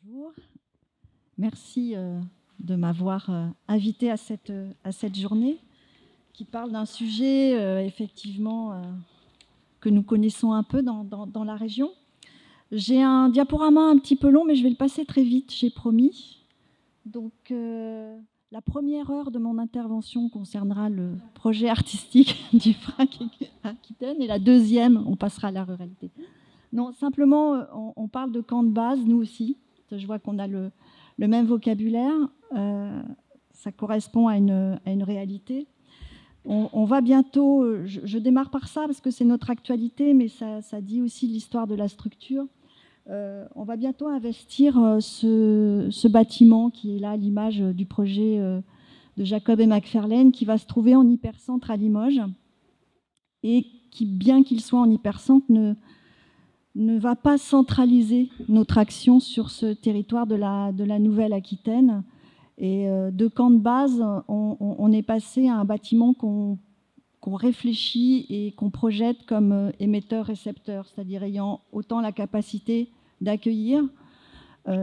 Bonjour, merci de m'avoir invité à cette journée qui parle d'un sujet effectivement que nous connaissons un peu dans la région. J'ai un diaporama un petit peu long, mais je vais le passer très vite, j'ai promis. Donc la première heure de mon intervention concernera le projet artistique du FRAC Aquitaine et la deuxième, on passera à la ruralité. Non, simplement, on parle de camp de base, nous aussi. Je vois qu'on a le même vocabulaire. Ça correspond à une réalité. On va bientôt, je démarre par ça parce que c'est notre actualité, mais ça dit aussi l'histoire de la structure. On va bientôt investir ce bâtiment qui est là à l'image du projet de Jacob et Macfarlane, qui va se trouver en hypercentre à Limoges et qui, bien qu'il soit en hypercentre, ne va pas centraliser notre action sur ce territoire de la Nouvelle-Aquitaine. Et de camp de base, on est passé à un bâtiment qu'on réfléchit et qu'on projette comme émetteur-récepteur, c'est-à-dire ayant autant la capacité d'accueillir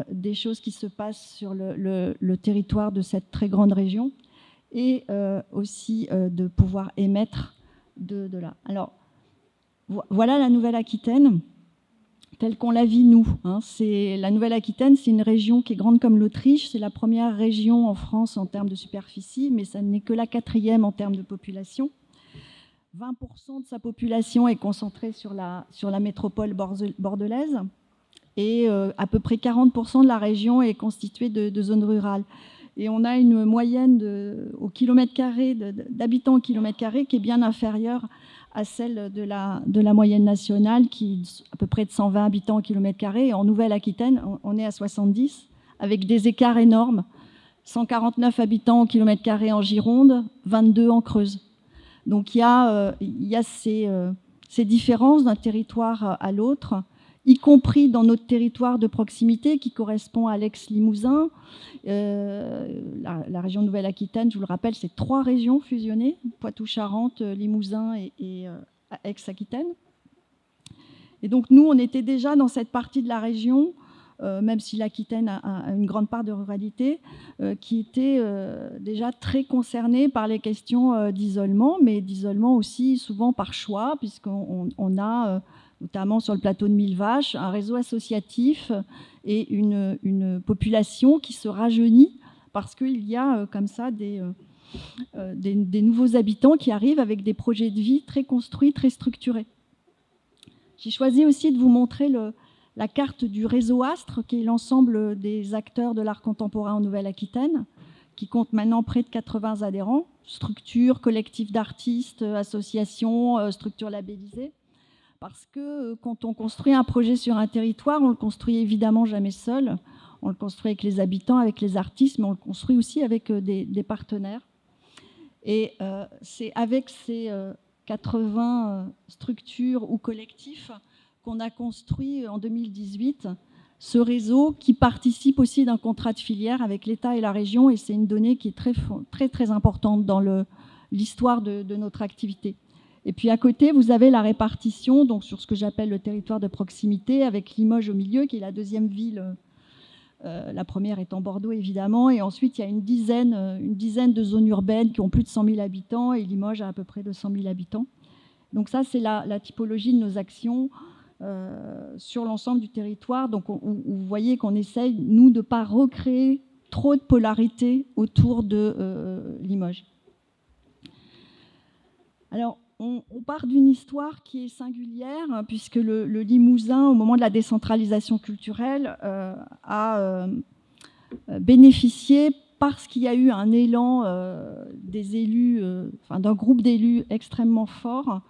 des choses qui se passent sur le territoire de cette très grande région et aussi de pouvoir émettre de là. Alors, voilà la Nouvelle-Aquitaine telle qu'on la vit, nous. La Nouvelle-Aquitaine, c'est une région qui est grande comme l'Autriche. C'est la première région en France en termes de superficie, mais ça n'est que la 4e en termes de population. 20% de sa population est concentrée sur la métropole bordelaise et à peu près 40% de la région est constituée de zones rurales. Et on a une moyenne au kilomètre carré, d'habitants au kilomètre carré qui est bien inférieure à celle de la moyenne nationale, qui est à peu près de 120 habitants au kilomètre carré. En Nouvelle-Aquitaine, on est à 70, avec des écarts énormes. 149 habitants au kilomètre carré en Gironde, 22 en Creuse. Donc il y a ces différences d'un territoire à l'autre, y compris dans notre territoire de proximité qui correspond à l'Aix-Limousin. La région Nouvelle-Aquitaine, je vous le rappelle, c'est 3 régions fusionnées, Poitou-Charentes, Limousin et Aix-Aquitaine. Et donc nous, on était déjà dans cette partie de la région, même si l'Aquitaine a une grande part de ruralité, qui était déjà très concernée par les questions d'isolement, mais d'isolement aussi souvent par choix, puisqu'on a notamment sur le plateau de Millevaches, un réseau associatif et une population qui se rajeunit parce qu'il y a comme ça des nouveaux habitants qui arrivent avec des projets de vie très construits, très structurés. J'ai choisi aussi de vous montrer la carte du réseau Astre, qui est l'ensemble des acteurs de l'art contemporain en Nouvelle-Aquitaine, qui compte maintenant près de 80 adhérents, structures, collectifs d'artistes, associations, structures labellisées. Parce que quand on construit un projet sur un territoire, on le construit évidemment jamais seul. On le construit avec les habitants, avec les artistes, mais on le construit aussi avec des partenaires. Et c'est avec ces 80 structures ou collectifs qu'on a construit en 2018 ce réseau qui participe aussi d'un contrat de filière avec l'État et la région. Et c'est une donnée qui est très, très, très importante dans l'histoire de notre activité. Et puis à côté, vous avez la répartition donc sur ce que j'appelle le territoire de proximité, avec Limoges au milieu, qui est la deuxième ville, la première étant Bordeaux évidemment, et ensuite il y a une dizaine de zones urbaines qui ont plus de 100 000 habitants, et Limoges a à peu près 200 000 habitants. Donc ça, c'est la typologie de nos actions sur l'ensemble du territoire. Donc vous voyez qu'on essaye, nous, de ne pas recréer trop de polarité autour de Limoges. Alors, on part d'une histoire qui est singulière, puisque le Limousin, au moment de la décentralisation culturelle, a bénéficié, parce qu'il y a eu un élan des élus, d'un groupe d'élus extrêmement fort,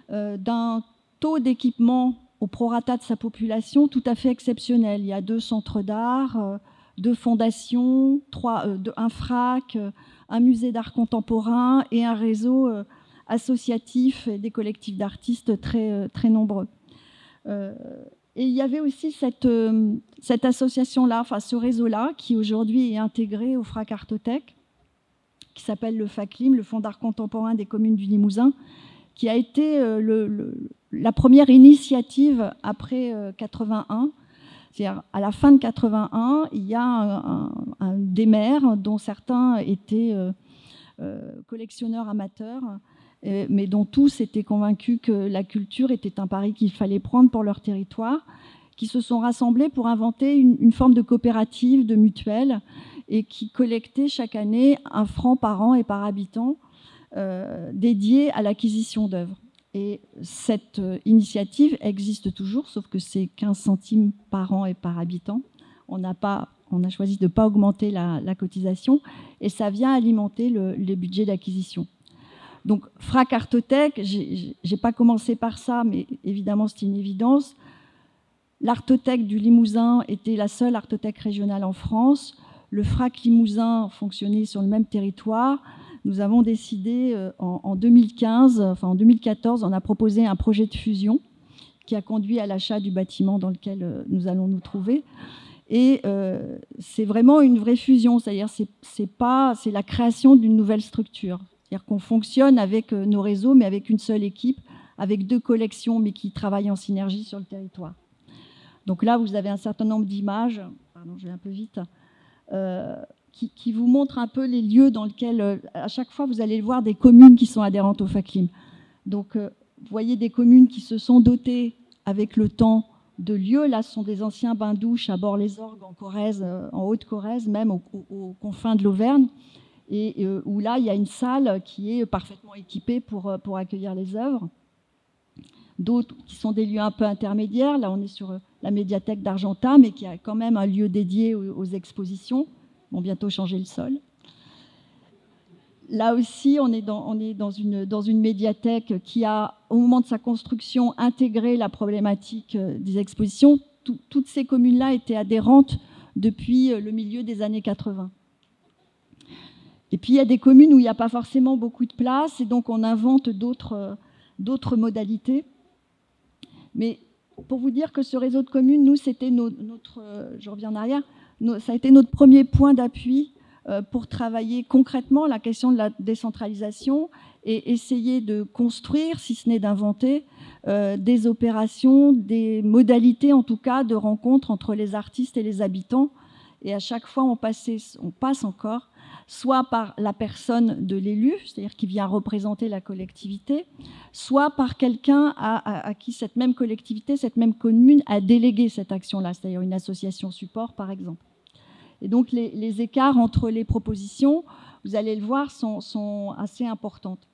d'un taux d'équipement au prorata de sa population tout à fait exceptionnel. Il y a 2 centres d'art, 2 fondations, un FRAC, un musée d'art contemporain et un réseau associatifs et des collectifs d'artistes très, très nombreux. Et il y avait aussi cette association-là, enfin ce réseau-là, qui aujourd'hui est intégré au FRAC Artothèque, qui s'appelle le FACLIM, le Fonds d'art contemporain des communes du Limousin, qui a été la première initiative après 81 C'est-à-dire, à la fin de 81, il y a des maires dont certains étaient collectionneurs amateurs, mais dont tous étaient convaincus que la culture était un pari qu'il fallait prendre pour leur territoire, qui se sont rassemblés pour inventer une forme de coopérative, de mutuelle, et qui collectaient chaque année 1 franc par an et par habitant dédié à l'acquisition d'œuvres. Et cette initiative existe toujours, sauf que c'est 15 centimes par an et par habitant. On a choisi de ne pas augmenter la cotisation, et ça vient alimenter les budgets d'acquisition. Donc, FRAC Artothèque, je n'ai pas commencé par ça, mais évidemment, c'est une évidence. L'Artothèque du Limousin était la seule artothèque régionale en France. Le FRAC Limousin fonctionnait sur le même territoire. Nous avons décidé en 2014, on a proposé un projet de fusion qui a conduit à l'achat du bâtiment dans lequel nous allons nous trouver. Et c'est vraiment une vraie fusion, c'est-à-dire c'est la création d'une nouvelle structure. C'est-à-dire qu'on fonctionne avec nos réseaux, mais avec une seule équipe, avec 2 collections, mais qui travaillent en synergie sur le territoire. Donc là, vous avez un certain nombre d'images, pardon, je vais un peu vite, qui vous montrent un peu les lieux dans lesquels, à chaque fois, vous allez voir des communes qui sont adhérentes au FACLIM. Donc, vous voyez des communes qui se sont dotées avec le temps de lieux. Là, ce sont des anciens bains-douches à Bord-les-Orgues, en Corrèze, en Haute-Corrèze, même aux confins de l'Auvergne, et où là, il y a une salle qui est parfaitement équipée pour accueillir les œuvres. D'autres qui sont des lieux un peu intermédiaires. Là, on est sur la médiathèque d'Argentat, mais qui a quand même un lieu dédié aux expositions. Ils vont bientôt changer le sol. Là aussi, on est dans une médiathèque qui a, au moment de sa construction, intégré la problématique des expositions. Toutes ces communes-là étaient adhérentes depuis le milieu des années 80. Et puis, il y a des communes où il n'y a pas forcément beaucoup de place, et donc on invente d'autres modalités. Mais pour vous dire que ce réseau de communes, nous, c'était je reviens en arrière, ça a été notre premier point d'appui pour travailler concrètement la question de la décentralisation et essayer de construire, si ce n'est d'inventer, des opérations, des modalités en tout cas de rencontre entre les artistes et les habitants. Et à chaque fois, on passe encore soit par la personne de l'élu, c'est-à-dire qui vient représenter la collectivité, soit par quelqu'un à qui cette même collectivité, cette même commune a délégué cette action-là, c'est-à-dire une association support, par exemple. Et donc, les écarts entre les propositions, vous allez le voir, sont assez importantes.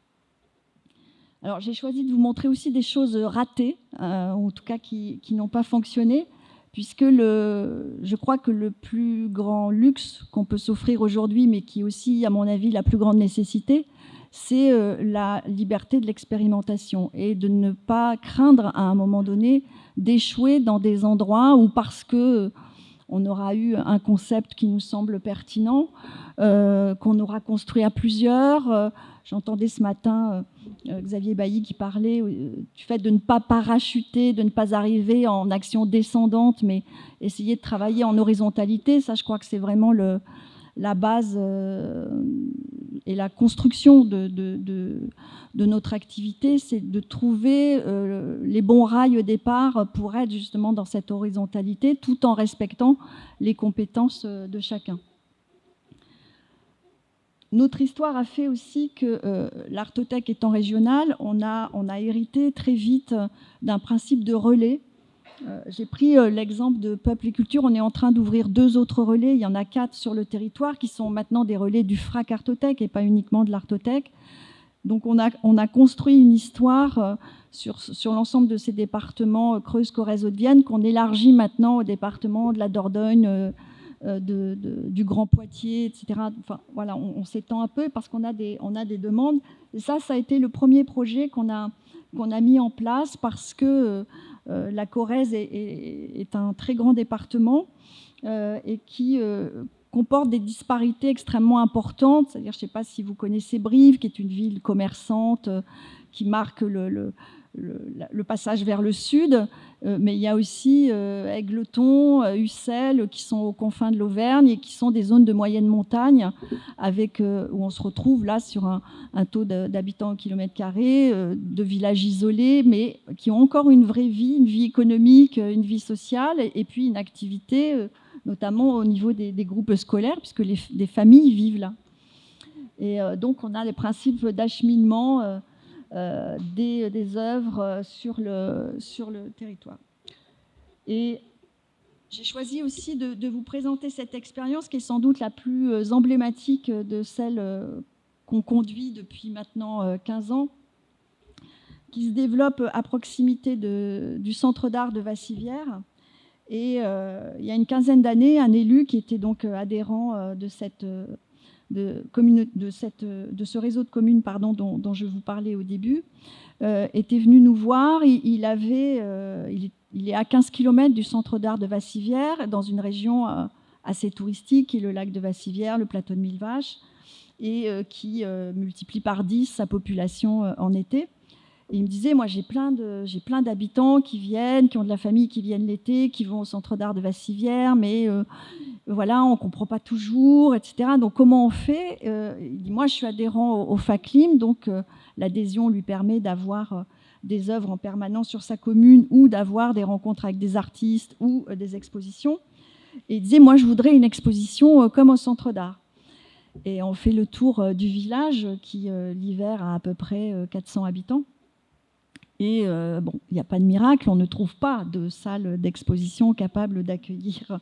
Alors, j'ai choisi de vous montrer aussi des choses ratées, ou en tout cas qui n'ont pas fonctionné, puisque je crois que le plus grand luxe qu'on peut s'offrir aujourd'hui, mais qui est aussi, à mon avis, la plus grande nécessité, c'est la liberté de l'expérimentation et de ne pas craindre à un moment donné d'échouer dans des endroits où, parce qu'on aura eu un concept qui nous semble pertinent, qu'on aura construit à plusieurs. J'entendais ce matin Xavier Bailly qui parlait du fait de ne pas parachuter, de ne pas arriver en action descendante, mais essayer de travailler en horizontalité. Ça, je crois que c'est vraiment la base et la construction de notre activité, c'est de trouver les bons rails au départ pour être justement dans cette horizontalité, tout en respectant les compétences de chacun. Notre histoire a fait aussi que l'Artothèque étant régionale, on a hérité très vite d'un principe de relais. J'ai pris l'exemple de Peuple et Culture. On est en train d'ouvrir 2 autres relais. Il y en a 4 sur le territoire qui sont maintenant des relais du FRAC Artothèque et pas uniquement de l'Artothèque. Donc on a construit une histoire sur l'ensemble de ces départements Creuse, Corrèze, Haute-Vienne qu'on élargit maintenant au département de la Dordogne, du Grand Poitiers, etc. Enfin, voilà, on s'étend un peu parce qu'on a des demandes. Et ça a été le premier projet qu'on a mis en place parce que la Corrèze est un très grand département et qui comporte des disparités extrêmement importantes. C'est-à-dire, je ne sais pas si vous connaissez Brive, qui est une ville commerçante qui marque le passage vers le sud, mais il y a aussi Égletons, Ussel, qui sont aux confins de l'Auvergne et qui sont des zones de moyenne montagne, avec, où on se retrouve là sur un taux d'habitants au kilomètre carré, de villages isolés, mais qui ont encore une vraie vie, une vie économique, une vie sociale, et puis une activité, notamment au niveau des groupes scolaires, puisque des familles vivent là. Et donc on a les principes d'acheminement des œuvres sur le territoire. Et j'ai choisi aussi de vous présenter cette expérience qui est sans doute la plus emblématique de celle qu'on conduit depuis maintenant 15 ans, qui se développe à proximité du centre d'art de Vassivière. Et il y a une quinzaine d'années, un élu qui était donc adhérent de ce réseau de communes dont je vous parlais au début, était venu nous voir. Il est à 15 km du centre d'art de Vassivière, dans une région assez touristique, qui est le lac de Vassivière, le plateau de Millevaches, et qui multiplie par 10 sa population en été. Et il me disait, moi j'ai plein d'habitants qui viennent, qui ont de la famille, qui viennent l'été, qui vont au centre d'art de Vassivière, mais voilà, on ne comprend pas toujours, etc. Donc comment on fait? Il dit, moi je suis adhérent au FACLIM, donc l'adhésion lui permet d'avoir des œuvres en permanence sur sa commune ou d'avoir des rencontres avec des artistes ou des expositions. Et il disait, moi je voudrais une exposition comme au centre d'art. Et on fait le tour du village qui l'hiver a à peu près 400 habitants. Et bon, il n'y a pas de miracle, on ne trouve pas de salle d'exposition capable d'accueillir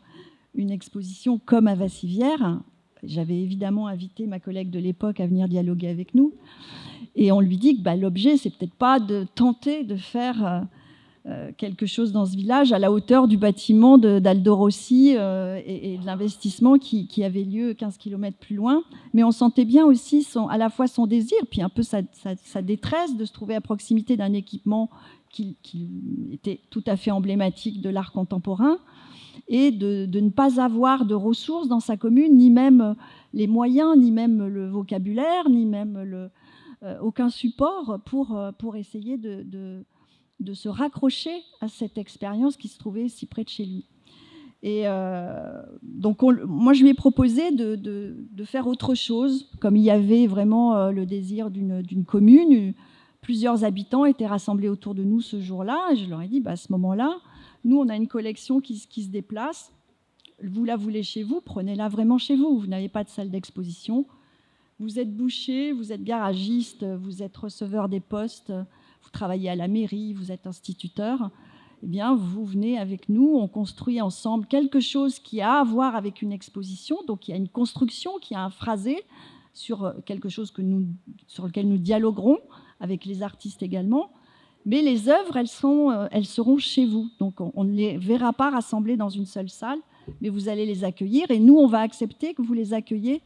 une exposition comme à Vassivière. J'avais évidemment invité ma collègue de l'époque à venir dialoguer avec nous. Et on lui dit que l'objet, c'est peut-être pas de tenter de faire quelque chose dans ce village à la hauteur du bâtiment d'Aldo Rossi et de l'investissement qui avait lieu 15 km plus loin. Mais on sentait bien aussi à la fois son désir, puis un peu sa détresse de se trouver à proximité d'un équipement qui était tout à fait emblématique de l'art contemporain, et de ne pas avoir de ressources dans sa commune, ni même les moyens, ni même le vocabulaire, ni même aucun support pour essayer de se raccrocher à cette expérience qui se trouvait si près de chez lui. Et donc moi je lui ai proposé de faire autre chose, comme il y avait vraiment le désir d'une commune. Plusieurs habitants étaient rassemblés autour de nous ce jour-là, et je leur ai dit, à ce moment-là, nous on a une collection qui se déplace, vous la voulez chez vous, prenez-la vraiment chez vous, vous n'avez pas de salle d'exposition, vous êtes boucher, vous êtes garagiste, vous êtes receveur des postes, vous travaillez à la mairie, vous êtes instituteur, eh bien, vous venez avec nous, on construit ensemble quelque chose qui a à voir avec une exposition. Donc, il y a une construction, qui a un phrasé sur quelque chose sur lequel nous dialoguerons avec les artistes également. Mais les œuvres, elles seront chez vous. Donc, on ne les verra pas rassemblées dans une seule salle, mais vous allez les accueillir. Et nous, on va accepter que vous les accueilliez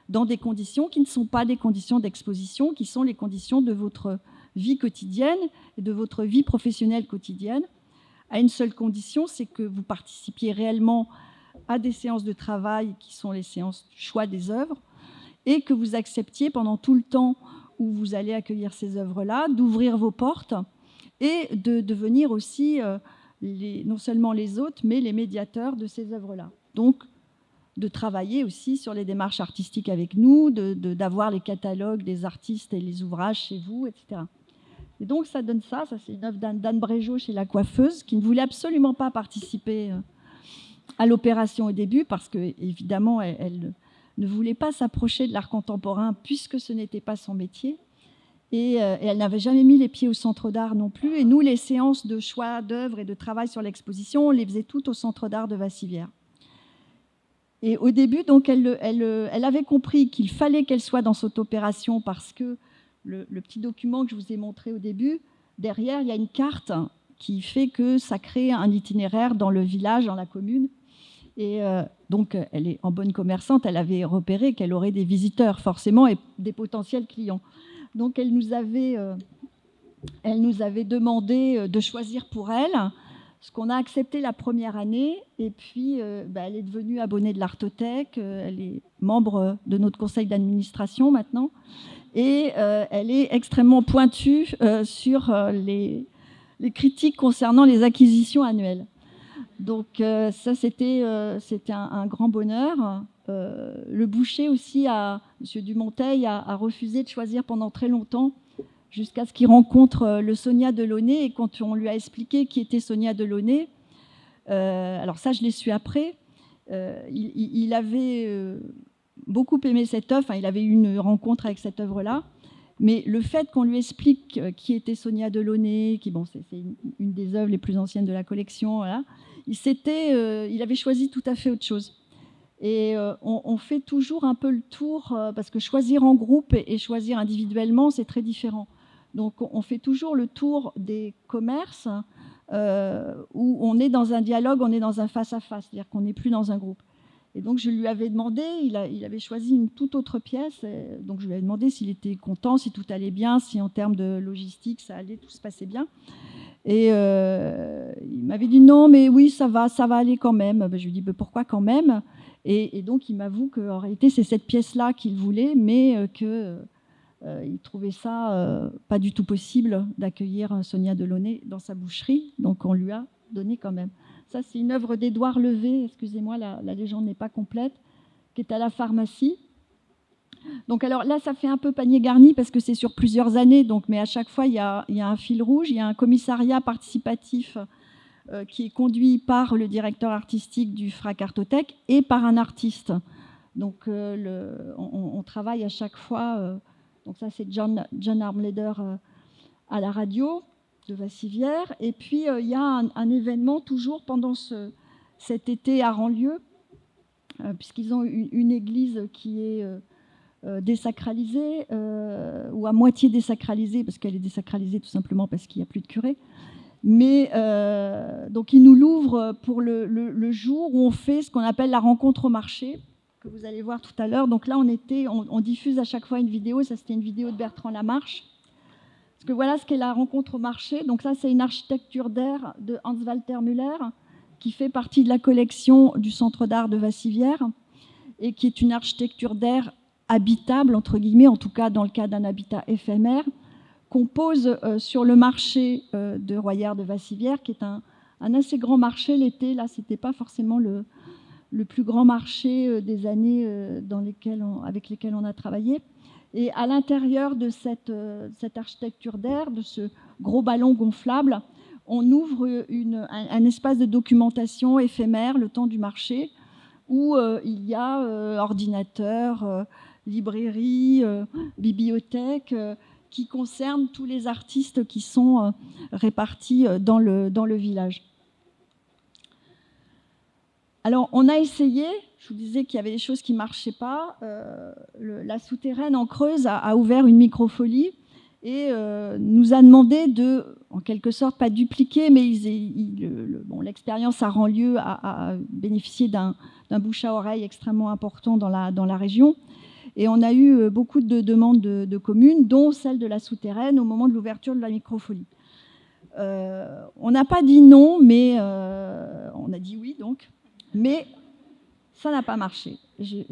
dans des conditions qui ne sont pas des conditions d'exposition, qui sont les conditions de votre vie quotidienne et de votre vie professionnelle quotidienne, à une seule condition, c'est que vous participiez réellement à des séances de travail qui sont les séances du choix des œuvres, et que vous acceptiez pendant tout le temps où vous allez accueillir ces œuvres-là, d'ouvrir vos portes et de devenir aussi non seulement les hôtes, mais les médiateurs de ces œuvres-là. Donc, de travailler aussi sur les démarches artistiques avec nous, d'avoir les catalogues des artistes et les ouvrages chez vous, etc. Et donc, ça donne ça c'est une œuvre d'Anne Brégeot chez La Coiffeuse, qui ne voulait absolument pas participer à l'opération au début, parce qu'évidemment, elle ne voulait pas s'approcher de l'art contemporain, puisque ce n'était pas son métier. Et elle n'avait jamais mis les pieds au centre d'art non plus. Et nous, les séances de choix d'œuvres et de travail sur l'exposition, on les faisait toutes au centre d'art de Vassivière. Et au début, donc, elle avait compris qu'il fallait qu'elle soit dans cette opération, parce que le petit document que je vous ai montré au début, derrière, il y a une carte qui fait que ça crée un itinéraire dans le village, dans la commune. Et donc, elle est en bonne commerçante, elle avait repéré qu'elle aurait des visiteurs, forcément, et des potentiels clients. Donc, elle nous avait demandé de choisir pour elle ce qu'on a accepté la première année, et puis elle est devenue abonnée de l'Artothèque, elle est membre de notre conseil d'administration maintenant, et elle est extrêmement pointue sur les critiques concernant les acquisitions annuelles. Donc ça, c'était un grand bonheur. Le boucher aussi, M. Dumonteil, a refusé de choisir pendant très longtemps, jusqu'à ce qu'il rencontre le Sonia Delaunay. Et quand on lui a expliqué qui était Sonia Delaunay, alors ça, je l'ai su après, il avait beaucoup aimé cette œuvre, il avait eu une rencontre avec cette œuvre-là, mais le fait qu'on lui explique qui était Sonia Delaunay, qui, bon, c'est une des œuvres les plus anciennes de la collection, voilà, il avait choisi tout à fait autre chose. Et on fait toujours un peu le tour, parce que choisir en groupe et choisir individuellement, c'est très différent. Donc on fait toujours le tour des commerces où on est dans un dialogue, on est dans un face-à-face, c'est-à-dire qu'on n'est plus dans un groupe. Et donc je lui avais demandé, il avait choisi une toute autre pièce, donc je lui avais demandé s'il était content, si tout allait bien, si en termes de logistique ça allait, tout se passait bien. Et il m'avait dit non, mais oui, ça va aller quand même. Je lui ai dit pourquoi quand même, et donc il m'avoue qu'en réalité c'est cette pièce-là qu'il voulait, mais qu'il trouvait ça pas du tout possible d'accueillir Sonia Delaunay dans sa boucherie, donc on lui a donné quand même. Ça, c'est une œuvre d'Édouard Levé, excusez-moi, la légende n'est pas complète, qui est à la pharmacie. Donc alors là, ça fait un peu panier garni parce que c'est sur plusieurs années, donc, mais à chaque fois, il y a un fil rouge, il y a un commissariat participatif qui est conduit par le directeur artistique du FRAC Artothèque et par un artiste. Donc on travaille à chaque fois, donc ça c'est John Armleder à la radio de Vassivière. Et puis il y a un événement toujours pendant cet été à Ranlieu, puisqu'ils ont une église qui est désacralisée, ou à moitié désacralisée, parce qu'elle est désacralisée tout simplement parce qu'il n'y a plus de curé. Mais donc ils nous l'ouvrent pour le jour où on fait ce qu'on appelle la rencontre au marché, que vous allez voir tout à l'heure. Donc là, on diffuse à chaque fois une vidéo. Ça, c'était une vidéo de Bertrand Lamarche. Parce que voilà ce qu'est la rencontre au marché. Donc ça, c'est une architecture d'air de Hans-Walter Müller, qui fait partie de la collection du Centre d'art de Vassivière, et qui est une architecture d'air habitable, entre guillemets, en tout cas dans le cas d'un habitat éphémère, qu'on pose sur le marché de Royère de Vassivière, qui est un assez grand marché l'été. Là, ce n'était pas forcément le plus grand marché des années avec lesquelles on a travaillé. Et à l'intérieur de cette architecture d'air, de ce gros ballon gonflable, on ouvre un espace de documentation éphémère, le temps du marché, où il y a ordinateur, librairie, bibliothèque, qui concerne tous les artistes qui sont répartis dans le village. Alors, on a essayé, je vous disais qu'il y avait des choses qui ne marchaient pas. La souterraine en Creuse a ouvert une microfolie et nous a demandé de, en quelque sorte, pas dupliquer, mais l'expérience à Ranlieu a bénéficié d'un bouche à oreille extrêmement important dans la région. Et on a eu beaucoup de demandes de communes, dont celle de la souterraine, au moment de l'ouverture de la microfolie. On n'a pas dit non, mais on a dit oui, donc. Mais ça n'a pas marché. Je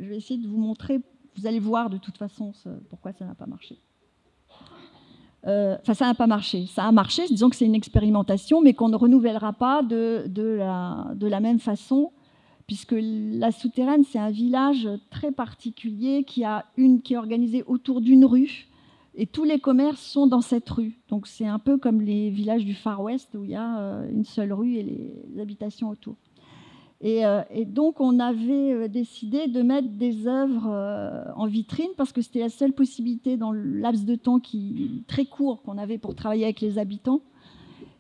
vais essayer de vous montrer. Vous allez voir de toute façon pourquoi ça n'a pas marché. Enfin, ça n'a pas marché. Ça a marché, disons que c'est une expérimentation, mais qu'on ne renouvellera pas de la même façon, puisque la souterraine, c'est un village très particulier qui est organisé autour d'une rue, et tous les commerces sont dans cette rue. Donc c'est un peu comme les villages du Far West, où il y a une seule rue et les habitations autour. Et donc, on avait décidé de mettre des œuvres en vitrine parce que c'était la seule possibilité dans le laps de temps très court qu'on avait pour travailler avec les habitants,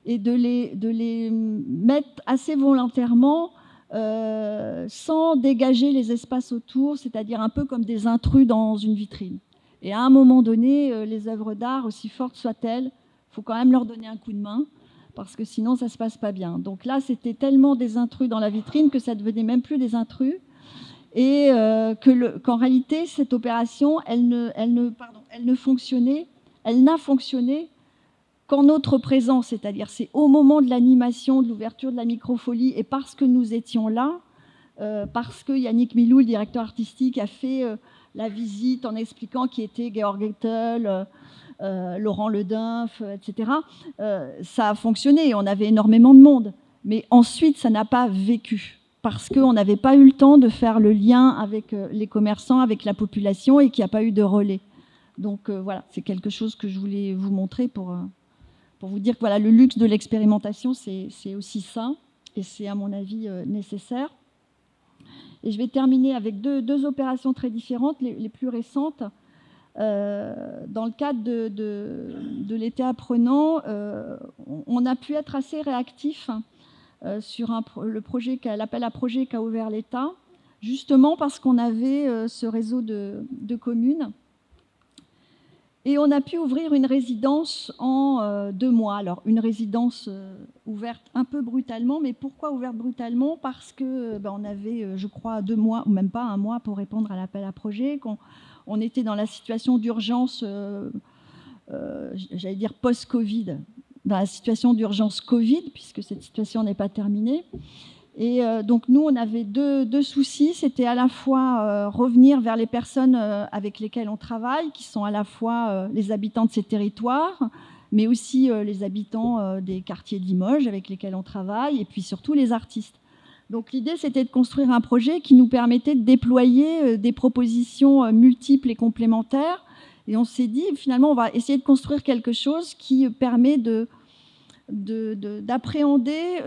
et de les mettre assez volontairement sans dégager les espaces autour, c'est-à-dire un peu comme des intrus dans une vitrine. Et à un moment donné, les œuvres d'art, aussi fortes soient-elles, il faut quand même leur donner un coup de main, parce que sinon, ça ne se passe pas bien. Donc là, c'était tellement des intrus dans la vitrine que ça ne devenait même plus des intrus. Et qu'en réalité, cette opération, elle n'a fonctionné qu'en notre présence, c'est-à-dire c'est au moment de l'animation, de l'ouverture de la microfolie, et parce que nous étions là, parce que Yannick Milou, le directeur artistique, a fait la visite en expliquant qui était Georg Ettel, Laurent Ledunf, etc. Ça a fonctionné, on avait énormément de monde. Mais ensuite, ça n'a pas vécu, parce qu'on n'avait pas eu le temps de faire le lien avec les commerçants, avec la population, et qu'il n'y a pas eu de relais. Donc voilà, c'est quelque chose que je voulais vous montrer pour vous dire que voilà, le luxe de l'expérimentation, c'est aussi ça, et c'est à mon avis nécessaire. Et je vais terminer avec deux opérations très différentes, les plus récentes. Dans le cadre de l'été apprenant, on a pu être assez réactif sur l'appel à projet qu'a ouvert l'État, justement parce qu'on avait ce réseau de communes. Et on a pu ouvrir une résidence en 2 mois. Alors, une résidence ouverte un peu brutalement, mais pourquoi ouverte brutalement? Parce que on avait, je crois, 2 mois, ou même pas 1 mois, pour répondre à l'appel à projet, qu'on était dans la situation d'urgence, j'allais dire post-Covid, dans la situation d'urgence Covid, puisque cette situation n'est pas terminée. Et donc nous, on avait deux soucis. C'était à la fois revenir vers les personnes avec lesquelles on travaille, qui sont à la fois les habitants de ces territoires, mais aussi les habitants des quartiers de Limoges avec lesquels on travaille, et puis surtout les artistes. Donc l'idée, c'était de construire un projet qui nous permettait de déployer des propositions multiples et complémentaires. Et on s'est dit, finalement, on va essayer de construire quelque chose qui permet d'appréhender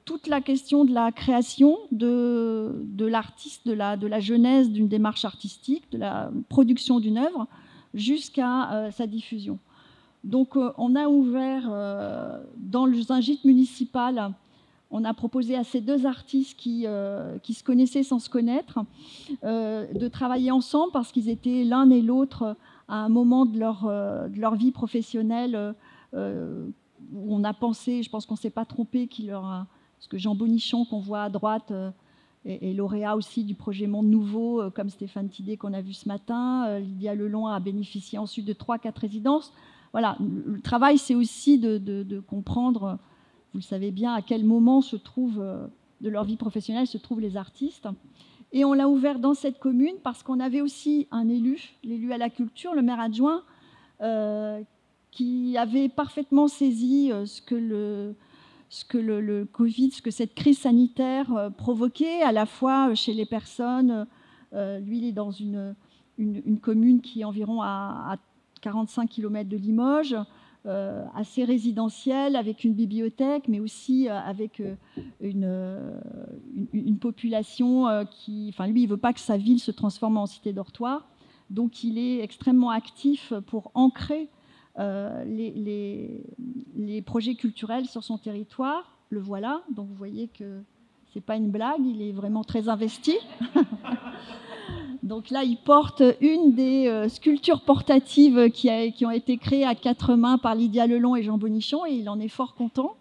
toute la question de la création de l'artiste, de la genèse d'une démarche artistique, de la production d'une œuvre, jusqu'à sa diffusion. Donc on a ouvert dans un gîte municipal, on a proposé à ces 2 artistes qui se connaissaient sans se connaître de travailler ensemble, parce qu'ils étaient l'un et l'autre à un moment de leur vie professionnelle où on a pensé, je pense qu'on ne s'est pas trompé, parce que Jean Bonichon, qu'on voit à droite, est lauréat aussi du projet Monde Nouveau, comme Stéphane Tidé qu'on a vu ce matin. Lydia Lelon a bénéficié ensuite de 3-4 résidences. Voilà, le travail, c'est aussi de comprendre, vous le savez bien, à quel moment de leur vie professionnelle se trouvent les artistes. Et on l'a ouvert dans cette commune parce qu'on avait aussi un élu, l'élu à la culture, le maire adjoint, qui avait parfaitement saisi ce que le Covid, ce que cette crise sanitaire provoquait, à la fois chez les personnes. Lui, il est dans une commune qui est environ à 45 km de Limoges, assez résidentielle, avec une bibliothèque, mais aussi avec une population qui... Enfin, lui, il ne veut pas que sa ville se transforme en cité dortoir. Donc, il est extrêmement actif pour ancrer les projets culturels sur son territoire. Le voilà, donc vous voyez que ce n'est pas une blague, il est vraiment très investi. Donc là, il porte une des sculptures portatives qui ont été créées à 4 mains par Lydia Lelon et Jean Bonichon, et il en est fort content.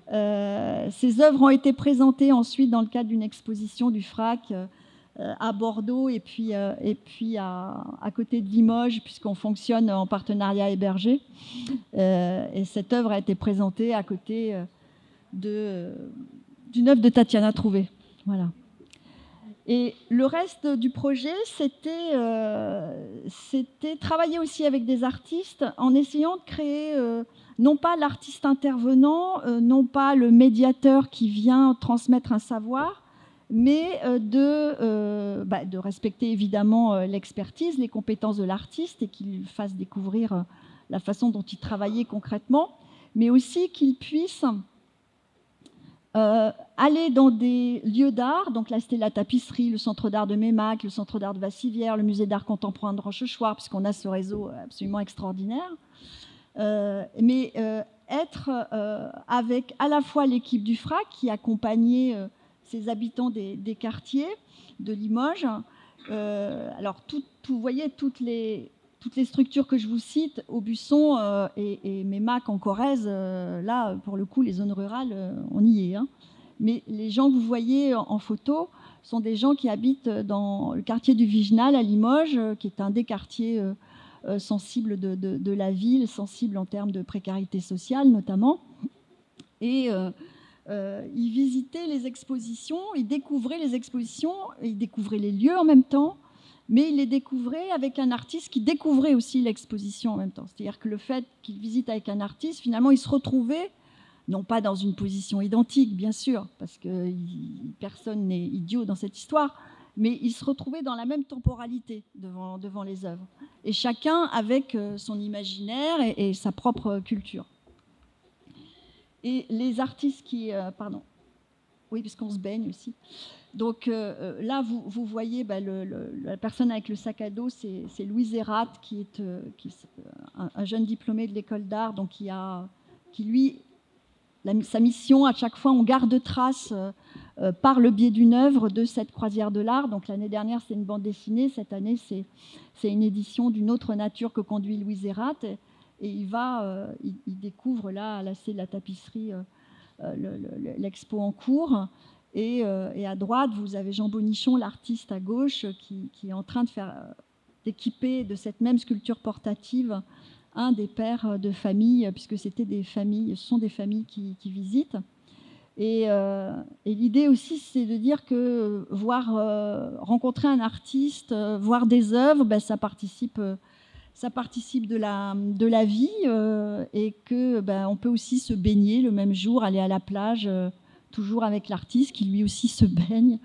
Ces œuvres ont été présentées ensuite dans le cadre d'une exposition du FRAC à Bordeaux et puis à côté de Limoges, puisqu'on fonctionne en partenariat hébergé. Et cette œuvre a été présentée à côté d'une œuvre de Tatiana Trouvé. Voilà. Et le reste du projet, c'était travailler aussi avec des artistes en essayant de créer non pas l'artiste intervenant, non pas le médiateur qui vient transmettre un savoir, mais de respecter évidemment l'expertise, les compétences de l'artiste, et qu'il fasse découvrir la façon dont il travaillait concrètement, mais aussi qu'il puisse aller dans des lieux d'art. Donc là, c'était la tapisserie, le centre d'art de Mémac, le centre d'art de Vassivière, le musée d'art contemporain de Rochechouart, puisqu'on a ce réseau absolument extraordinaire. Mais être avec à la fois l'équipe du FRAC qui accompagnait ces habitants des quartiers de Limoges. Alors, vous voyez, toutes les structures que je vous cite, Aubusson et Mémac en Corrèze, là, pour le coup, les zones rurales, on y est. Hein. Mais les gens que vous voyez en photo sont des gens qui habitent dans le quartier du Viginal à Limoges, qui est un des quartiers sensibles de la ville, sensibles en termes de précarité sociale notamment. Et il visitait les expositions, il découvrait les expositions, il découvrait les lieux en même temps, mais il les découvrait avec un artiste qui découvrait aussi l'exposition en même temps. C'est-à-dire que le fait qu'il visite avec un artiste, finalement, il se retrouvait, non pas dans une position identique, bien sûr, parce que personne n'est idiot dans cette histoire, mais il se retrouvait dans la même temporalité devant les œuvres. Et chacun avec son imaginaire et sa propre culture. Et les artistes qui... pardon. Oui, parce qu'on se baigne aussi. Donc là, vous voyez la personne avec le sac à dos, c'est Louise Hérat, qui est un jeune diplômé de l'école d'art, donc qui lui, sa mission, à chaque fois, on garde trace par le biais d'une œuvre de cette croisière de l'art. Donc l'année dernière, c'est une bande dessinée. Cette année, c'est une édition d'une autre nature que conduit Louise Hérat. Et il découvre là, c'est la tapisserie, l'expo en cours. Et à droite, vous avez Jean Bonichon, l'artiste à gauche, qui est en train d'équiper de cette même sculpture portative un des pères de famille, puisque ce sont des familles qui visitent. Et l'idée aussi, c'est de dire que rencontrer un artiste, voir des œuvres, ça participe de la vie, et qu'on peut aussi se baigner le même jour, aller à la plage, toujours avec l'artiste qui lui aussi se baigne,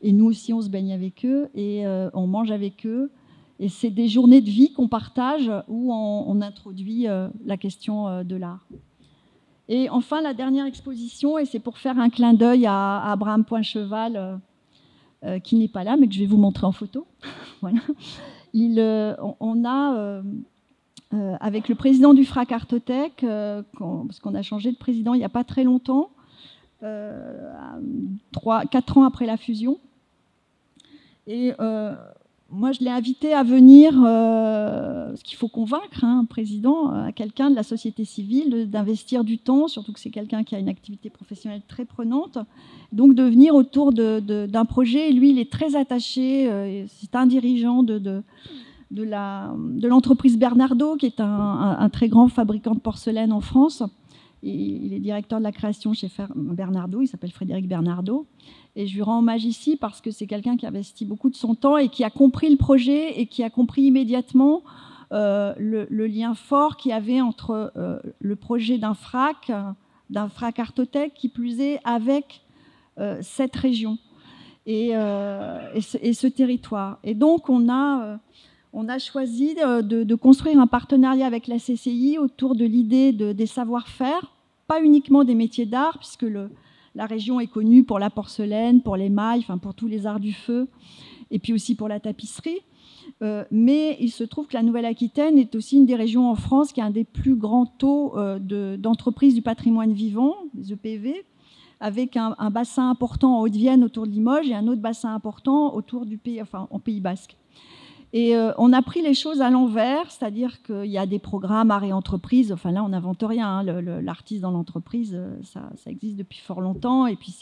et nous aussi on se baigne avec eux, et on mange avec eux. Et c'est des journées de vie qu'on partage où on introduit la question de l'art. Et enfin, la dernière exposition, et c'est pour faire un clin d'œil à Abraham Poincheval, qui n'est pas là, mais que je vais vous montrer en photo. Voilà. On a, avec le président du FRAC Artothèque, parce qu'on a changé de président il n'y a pas très longtemps, 4 ans après la fusion. Et moi, je l'ai invité à venir, parce qu'il faut convaincre un président, quelqu'un de la société civile, d'investir du temps, surtout que c'est quelqu'un qui a une activité professionnelle très prenante, donc de venir autour d'un projet. Et lui, il est très attaché, c'est un dirigeant de l'entreprise Bernardaud, qui est un très grand fabricant de porcelaine en France. Il est directeur de la création chez Bernardaud, il s'appelle Frédéric Bernardaud. Et je lui rends hommage ici parce que c'est quelqu'un qui investit beaucoup de son temps et qui a compris le projet et qui a compris immédiatement le lien fort qu'il y avait entre le projet d'un FRAC Artothèque, qui plus est, avec cette région et ce territoire. Et donc, on a choisi de construire un partenariat avec la CCI autour de l'idée des savoir-faire, pas uniquement des métiers d'art, puisque la région est connue pour la porcelaine, pour l'émail, enfin pour tous les arts du feu, et puis aussi pour la tapisserie. Mais il se trouve que la Nouvelle-Aquitaine est aussi une des régions en France qui a un des plus grands taux d'entreprises du patrimoine vivant, des EPV, avec un bassin important en Haute-Vienne autour de Limoges et un autre bassin important autour en Pays Basque. Et on a pris les choses à l'envers, c'est-à-dire qu'il y a des programmes art et entreprise. Enfin là, on n'invente rien, hein. L'artiste dans l'entreprise, ça existe depuis fort longtemps. Et puis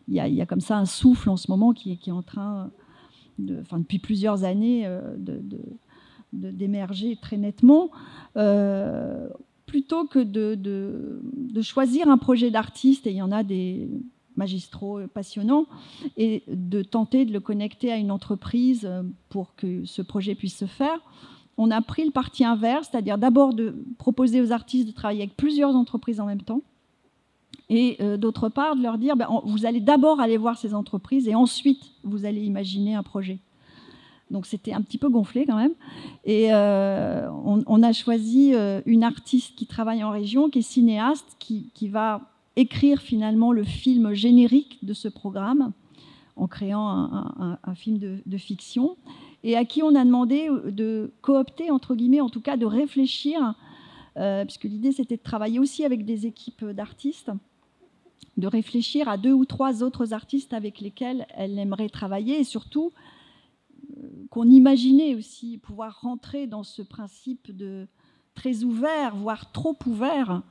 il y a comme ça un souffle en ce moment qui est en train, depuis plusieurs années, d'émerger très nettement. Plutôt que de choisir un projet d'artiste, et il y en a des magistraux passionnants, et de tenter de le connecter à une entreprise pour que ce projet puisse se faire, on a pris le parti inverse, c'est-à-dire d'abord de proposer aux artistes de travailler avec plusieurs entreprises en même temps, et d'autre part de leur dire, vous allez d'abord aller voir ces entreprises et ensuite vous allez imaginer un projet. Donc c'était un petit peu gonflé quand même. Et on a choisi une artiste qui travaille en région, qui est cinéaste, qui va écrire finalement le film générique de ce programme en créant un film de fiction, et à qui on a demandé de coopter, entre guillemets, en tout cas de réfléchir, puisque l'idée c'était de travailler aussi avec des équipes d'artistes, de réfléchir à 2 ou 3 autres artistes avec lesquels elle aimerait travailler, et surtout qu'on imaginait aussi pouvoir rentrer dans ce principe de très ouvert, voire trop ouvert,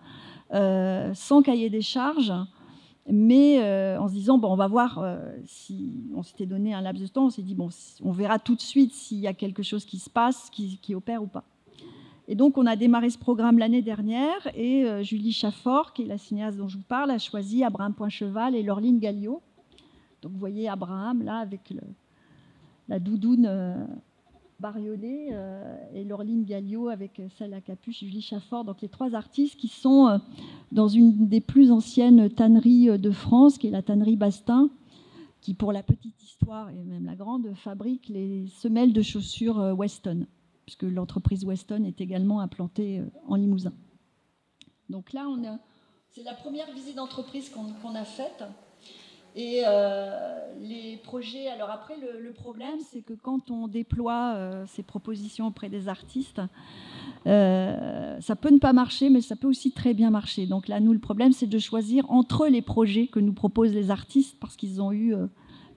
sans cahier des charges, mais en se disant, on va voir si on s'était donné un laps de temps, on s'est dit, on verra tout de suite s'il y a quelque chose qui se passe, qui opère ou pas. Et donc, on a démarré ce programme l'année dernière et Julie Chaffort, qui est la cinéaste dont je vous parle, a choisi Abraham Poincheval et Laureline Galliot. Donc, vous voyez Abraham, là, avec la doudoune bariolée, et Laureline Galliot avec celle à capuche, Julie Chaffort. Donc, les 3 artistes qui sont dans une des plus anciennes tanneries de France, qui est la tannerie Bastin, qui, pour la petite histoire et même la grande, fabrique les semelles de chaussures Weston, puisque l'entreprise Weston est également implantée en Limousin. Donc là, c'est la première visite d'entreprise qu'on a faite. Et les projets... Alors après, le problème, c'est que quand on déploie ces propositions auprès des artistes, ça peut ne pas marcher, mais ça peut aussi très bien marcher. Donc là, nous, le problème, c'est de choisir entre les projets que nous proposent les artistes, parce qu'ils ont eu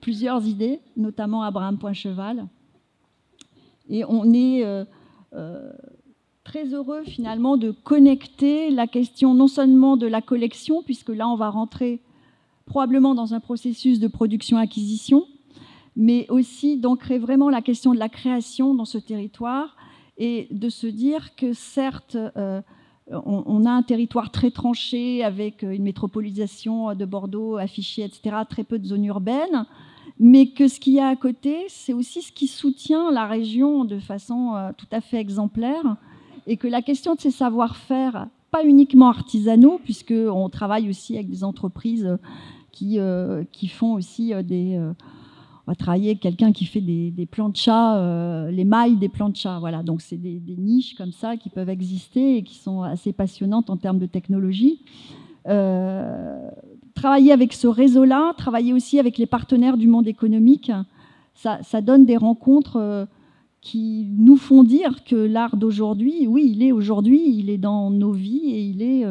plusieurs idées, notamment Abraham Poincheval. Et on est très heureux, finalement, de connecter la question non seulement de la collection, puisque là, on va rentrer probablement dans un processus de production-acquisition, mais aussi d'ancrer vraiment la question de la création dans ce territoire et de se dire que certes, on a un territoire très tranché avec une métropolisation de Bordeaux affichée, etc., très peu de zones urbaines, mais que ce qu'il y a à côté, c'est aussi ce qui soutient la région de façon tout à fait exemplaire, et que la question de ces savoir-faire, pas uniquement artisanaux, puisqu'on travaille aussi avec des entreprises qui font aussi on va travailler avec quelqu'un qui fait des plants de chat, les mailles des plants de chat. Voilà. Donc, c'est des niches comme ça qui peuvent exister et qui sont assez passionnantes en termes de technologie. Travailler avec ce réseau-là, travailler aussi avec les partenaires du monde économique, ça donne des rencontres qui nous font dire que l'art d'aujourd'hui, oui, il est dans nos vies et il est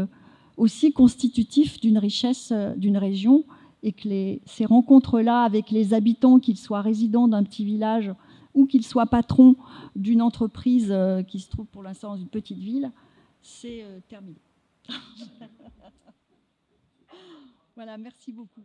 aussi constitutif d'une richesse d'une région, et que ces rencontres-là avec les habitants, qu'ils soient résidents d'un petit village ou qu'ils soient patrons d'une entreprise qui se trouve pour l'instant dans une petite ville, c'est terminé. Voilà, merci beaucoup.